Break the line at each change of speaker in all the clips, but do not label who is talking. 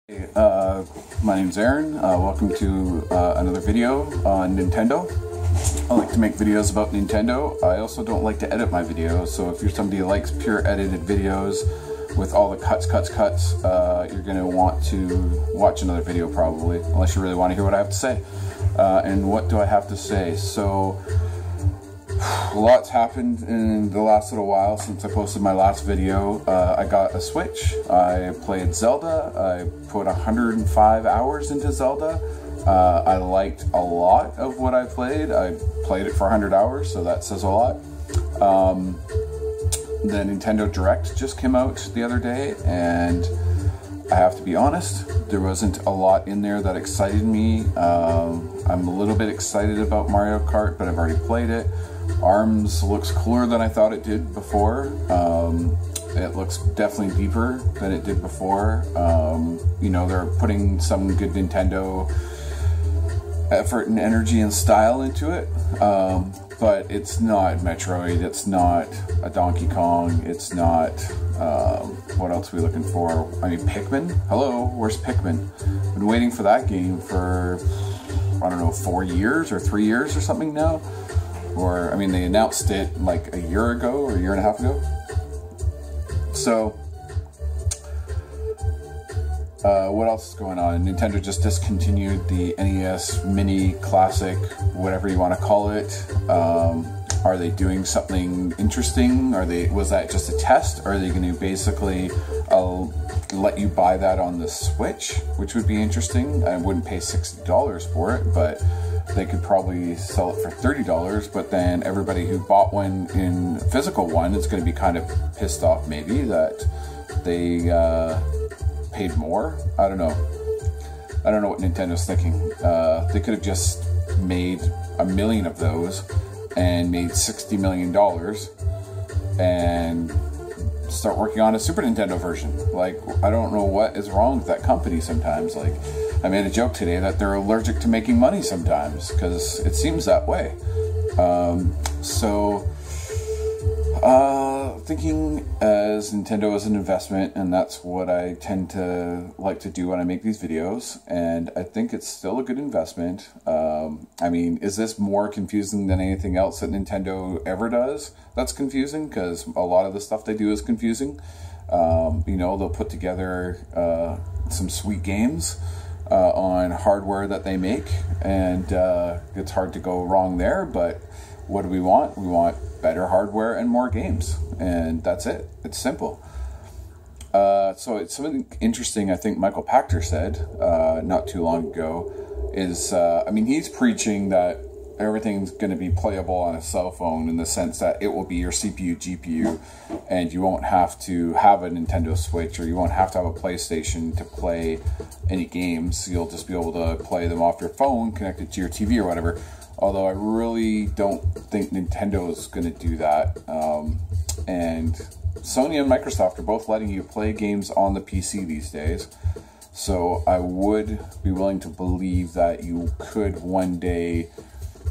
Hey, my name's Aaron. Welcome to another video on Nintendo. I like to make videos about Nintendo. I also don't like to edit my videos, so if you're somebody who likes pure edited videos with all the cuts, you're going to want to watch another video probably, unless you really want to hear what I have to say. And what do I have to say? So, lots happened in the last little while since I posted my last video. I got a Switch, I played Zelda, I put 105 hours into Zelda. I liked a lot of what I played it for 100 hours, so that says a lot. The Nintendo Direct just came out the other day, and I have to be honest, there wasn't a lot in there that excited me. I'm a little bit excited about Mario Kart, but I've already played it. ARMS looks cooler than I thought it did before. It looks definitely deeper than it did before. You know, they're putting some good Nintendo effort and energy and style into it. But it's not Metroid, it's not a Donkey Kong, it's not, what else are we looking for? I mean, Pikmin? Hello, where's Pikmin? Been waiting for that game for, I don't know, 4 years or 3 years or something now. Or, I mean, they announced it like a year ago or a year and a half ago. So, what else is going on? Nintendo just discontinued the NES Mini Classic, whatever you want to call it. Are they doing something interesting? Was that just a test? Or are they going to basically let you buy that on the Switch, which would be interesting? I wouldn't pay $60 for it, but they could probably sell it for $30, but then everybody who bought one in physical one is going to be kind of pissed off maybe that they paid more. I don't know. I don't know what Nintendo's thinking. They could have just made 1 million of those and made $60 million and start working on a Super Nintendo version. Like, I don't know what is wrong with that company sometimes. Like, I made a joke today that they're allergic to making money sometimes, because it seems that way. Thinking as Nintendo as an investment, and that's what I tend to like to do when I make these videos, and I think it's still a good investment. I mean, is this more confusing than anything else that Nintendo ever does that's confusing? Because a lot of the stuff they do is confusing. You know, they'll put together some sweet games on hardware that they make, and it's hard to go wrong there, but what do we want? We want better hardware and more games, and that's it. It's simple. So it's something interesting I think Micheal Pachter said not too long ago is, I mean, he's preaching that everything's going to be playable on a cell phone, in the sense that it will be your CPU, GPU, and you won't have to have a Nintendo Switch, or you won't have to have a PlayStation to play any games. You'll just be able to play them off your phone, connect it to your TV or whatever. Although I really don't think Nintendo is going to do that. And Sony and Microsoft are both letting you play games on the PC these days. So I would be willing to believe that you could one day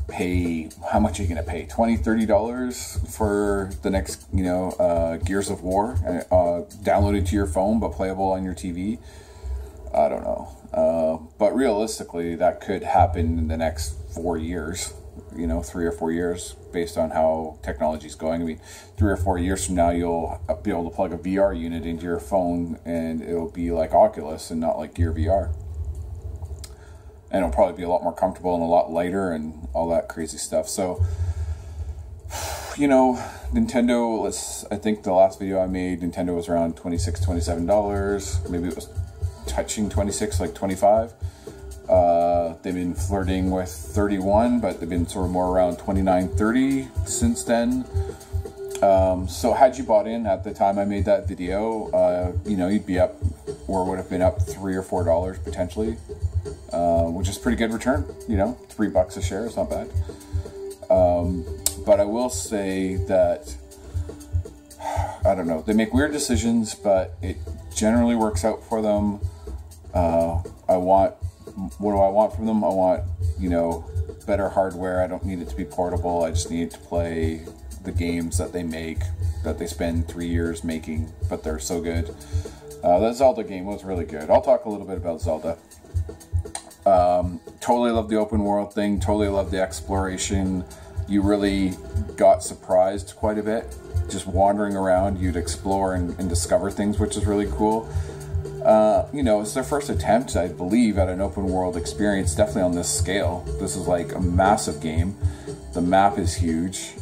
pay, how much are you going to pay? $20, $30 for the next, you know, Gears of War, downloaded to your phone but playable on your TV? I don't know. But realistically, that could happen in the next 4 years, you know, 3 or 4 years, based on how technology is going. I mean, 3 or 4 years from now, you'll be able to plug a VR unit into your phone, and it'll be like Oculus and not like Gear VR. And it'll probably be a lot more comfortable and a lot lighter and all that crazy stuff. So, you know, Nintendo, I think the last video I made, Nintendo was around $26, $27. Maybe it was touching 26, like 25. They've been flirting with 31, but they've been sort of more around 29, 30 since then. So had you bought in at the time I made that video, you know, you'd be up, or would have been up $3 or $4 potentially, which is pretty good return. You know, $3 a share is not bad. But I will say that, I don't know, they make weird decisions, but it generally works out for them. What do I want from them? I want, you know, better hardware. I don't need it to be portable. I just need it to play the games that they make, that they spend 3 years making, but they're so good. That Zelda game was really good. I'll talk a little bit about Zelda. Totally love the open world thing. Totally love the exploration. You really got surprised quite a bit. Just wandering around, you'd explore and discover things, which is really cool. You know, it's their first attempt, I believe, at an open world experience, definitely on this scale. This is like a massive game. The map is huge.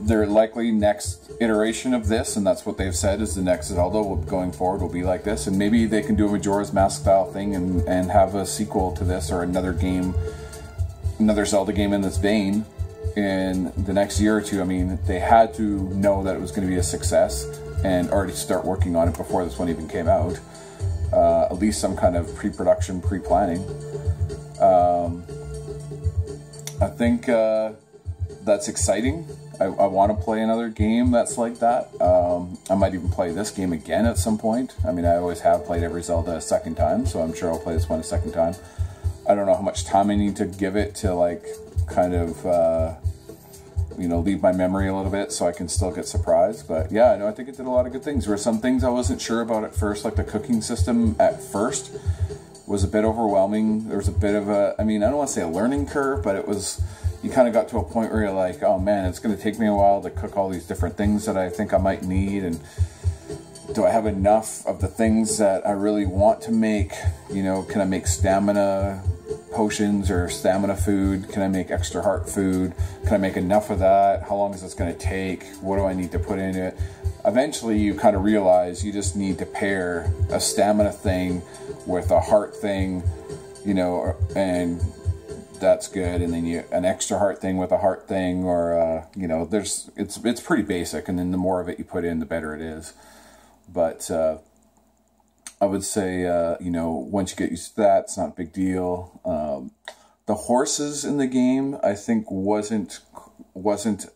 Their likely next iteration of this, and that's what they've said, is the next Zelda going forward will be like this. And maybe they can do a Majora's Mask style thing and have a sequel to this, or another game, another Zelda game in this vein in the next year or two. I mean, they had to know that it was going to be a success and already start working on it before this one even came out. At least some kind of pre-production, pre-planning. I think that's exciting. I want to play another game that's like that. I might even play this game again at some point. I mean, I always have played every Zelda a second time, so I'm sure I'll play this one a second time. I don't know how much time I need to give it to, like, kind of, you know, leave my memory a little bit so I can still get surprised. But yeah, no, I think it did a lot of good things. There were some things I wasn't sure about at first, like the cooking system at first was a bit overwhelming. There was a bit of a, I mean, I don't want to say a learning curve, but it was, you kind of got to a point where you're like, oh man, it's going to take me a while to cook all these different things that I think I might need. And do I have enough of the things that I really want to make? You know, can I make stamina potions or stamina food? Can I make extra heart food? Can I make enough of that? How long is this going to take? What do I need to put in it? Eventually you kind of realize you just need to pair a stamina thing with a heart thing, you know, and that's good. And then you an extra heart thing with a heart thing, or you know, there's it's pretty basic, and then the more of it you put in, the better it is. But I would say, you know, once you get used to that, it's not a big deal. The horses in the game, I think, wasn't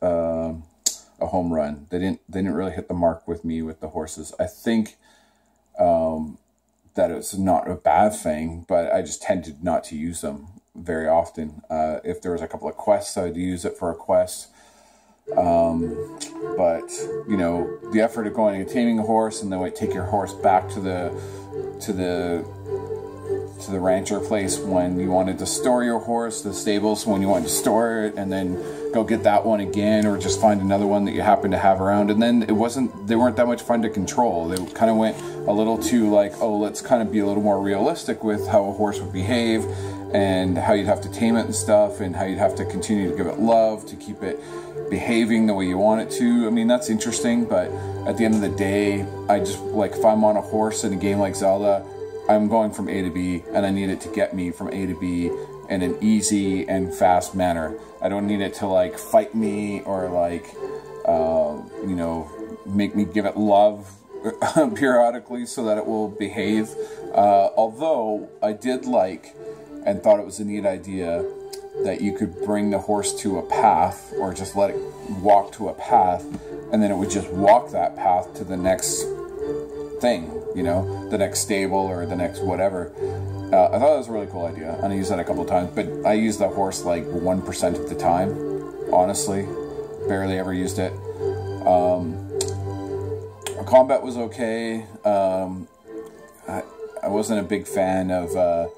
a home run. They didn't really hit the mark with me with the horses. I think that it's not a bad thing, but I just tended not to use them very often. If there was a couple of quests, I'd use it for a quest. But you know, the effort of going and taming a horse, and then take your horse back to the rancher place when you wanted to store your horse, the stables when you wanted to store it, and then go get that one again, or just find another one that you happen to have around. And then they weren't that much fun to control. They kind of went a little too like, oh, let's kind of be a little more realistic with how a horse would behave, and how you'd have to tame it and stuff, and how you'd have to continue to give it love to keep it behaving the way you want it to. I mean, that's interesting, but at the end of the day, I just, like, if I'm on a horse in a game like Zelda, I'm going from A to B, and I need it to get me from A to B in an easy and fast manner. I don't need it to, like, fight me, or, like, you know, make me give it love periodically so that it will behave. Although I did like and thought it was a neat idea that you could bring the horse to a path, or just let it walk to a path, and then it would just walk that path to the next thing, you know, the next stable or the next whatever. I thought that was a really cool idea, and I used that a couple of times, but I used the horse like 1% of the time, honestly. Barely ever used it. Combat was okay. I wasn't a big fan of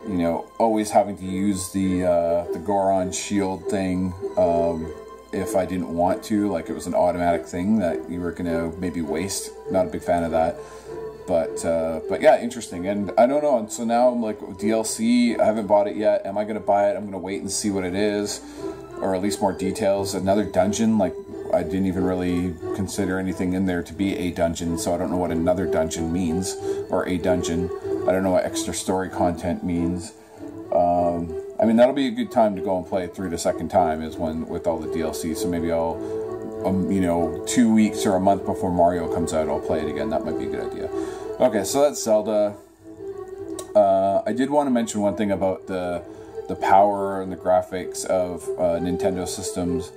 you know, always having to use the Goron shield thing if I didn't want to. Like, it was an automatic thing that you were gonna maybe waste. Not a big fan of that. But yeah, interesting. And I don't know. And so now I'm like, DLC. I haven't bought it yet. Am I gonna buy it? I'm gonna wait and see what it is, or at least more details. Another dungeon. Like, I didn't even really consider anything in there to be a dungeon, so I don't know what another dungeon means, or a dungeon. I don't know what extra story content means. I mean, that'll be a good time to go and play it through the second time, is when, with all the DLC. So maybe I'll, you know, 2 weeks or a month before Mario comes out, I'll play it again. That might be a good idea. Okay, so that's Zelda. I did want to mention one thing about the power and the graphics of Nintendo systems.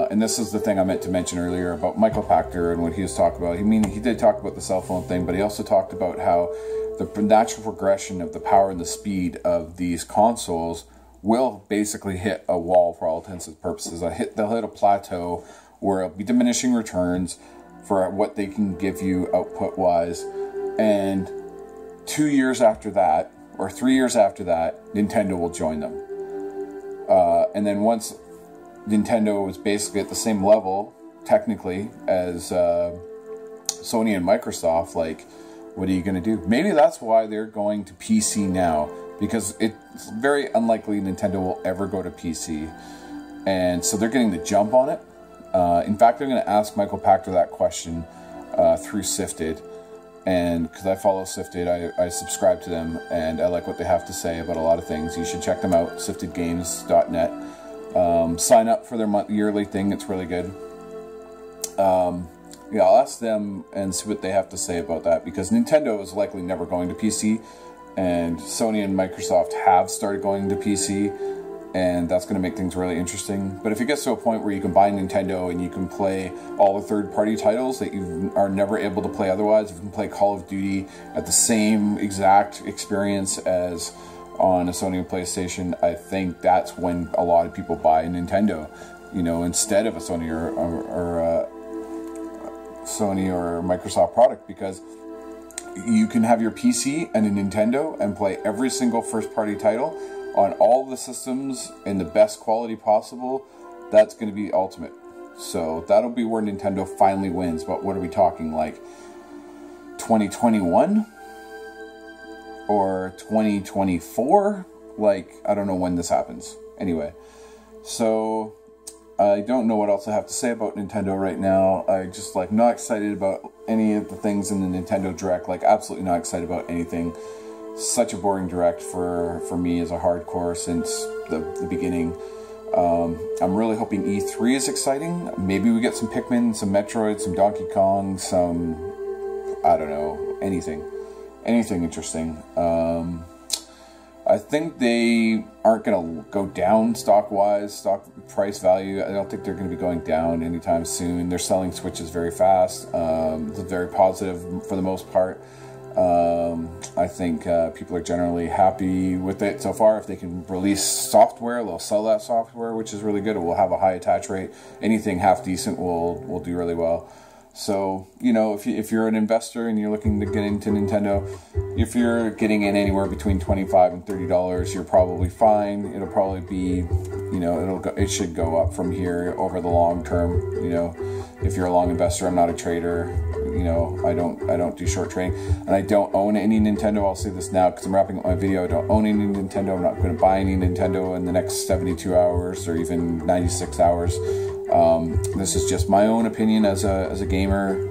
And this is the thing I meant to mention earlier about Micheal Pachter and what he was talking about. I mean, he did talk about the cell phone thing, but he also talked about how the natural progression of the power and the speed of these consoles will basically hit a wall for all intents and purposes. They'll hit a plateau where it'll be diminishing returns for what they can give you output wise. And 2 years after that, or 3 years after that, Nintendo will join them. And then once Nintendo is basically at the same level, technically, as Sony and Microsoft, like, what are you going to do? Maybe that's why they're going to PC now, because it's very unlikely Nintendo will ever go to PC. And so they're getting the jump on it. In fact, I'm going to ask Micheal Pachter that question through Sifted. And because I follow Sifted, I subscribe to them, and I like what they have to say about a lot of things. You should check them out, siftedgames.net. Sign up for their yearly thing. It's really good. Yeah, I'll ask them and see what they have to say about that, because Nintendo is likely never going to PC, and Sony and Microsoft have started going to PC, and that's going to make things really interesting. But if it gets to a point where you can buy Nintendo and you can play all the third-party titles that you are never able to play otherwise, if you can play Call of Duty at the same exact experience as on a Sony PlayStation, I think that's when a lot of people buy a Nintendo, you know, instead of a Sony or Microsoft product, because you can have your PC and a Nintendo and play every single first-party title on all the systems in the best quality possible. That's going to be ultimate. So that'll be where Nintendo finally wins. But what are we talking, like 2021 or 2024? Like, I don't know when this happens. Anyway, so I don't know what else I have to say about Nintendo right now. I just, like, not excited about any of the things in the Nintendo Direct. Like, absolutely not excited about anything. Such a boring Direct for me as a hardcore since the beginning. I'm really hoping E3 is exciting. Maybe we get some Pikmin, some Metroid, some Donkey Kong, some, I don't know, anything interesting. I think they aren't going to go down stock-wise, stock price value. I don't think they're going to be going down anytime soon. They're selling Switches very fast. It's very positive for the most part. I think people are generally happy with it so far. If they can release software, they'll sell that software, which is really good. It will have a high attach rate. Anything half decent will do really well. So, you know, if you're an investor and you're looking to get into Nintendo, if you're getting in anywhere between $25 and $30, you're probably fine. It'll probably be, you know, it should go up from here over the long term. You know, if you're a long investor, I'm not a trader. You know, I don't do short trading, and I don't own any Nintendo. I'll say this now because I'm wrapping up my video. I don't own any Nintendo. I'm not going to buy any Nintendo in the next 72 hours or even 96 hours. This is just my own opinion as a gamer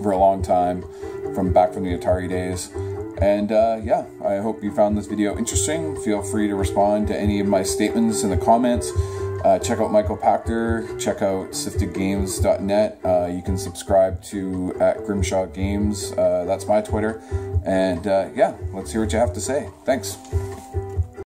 for a long time, back from the Atari days. And yeah, I hope you found this video interesting. Feel free to respond to any of my statements in the comments. Check out Micheal Pachter. Check out siftedgames.net. You can subscribe to @Grimshaw Games. That's my Twitter. And yeah, let's hear what you have to say. Thanks.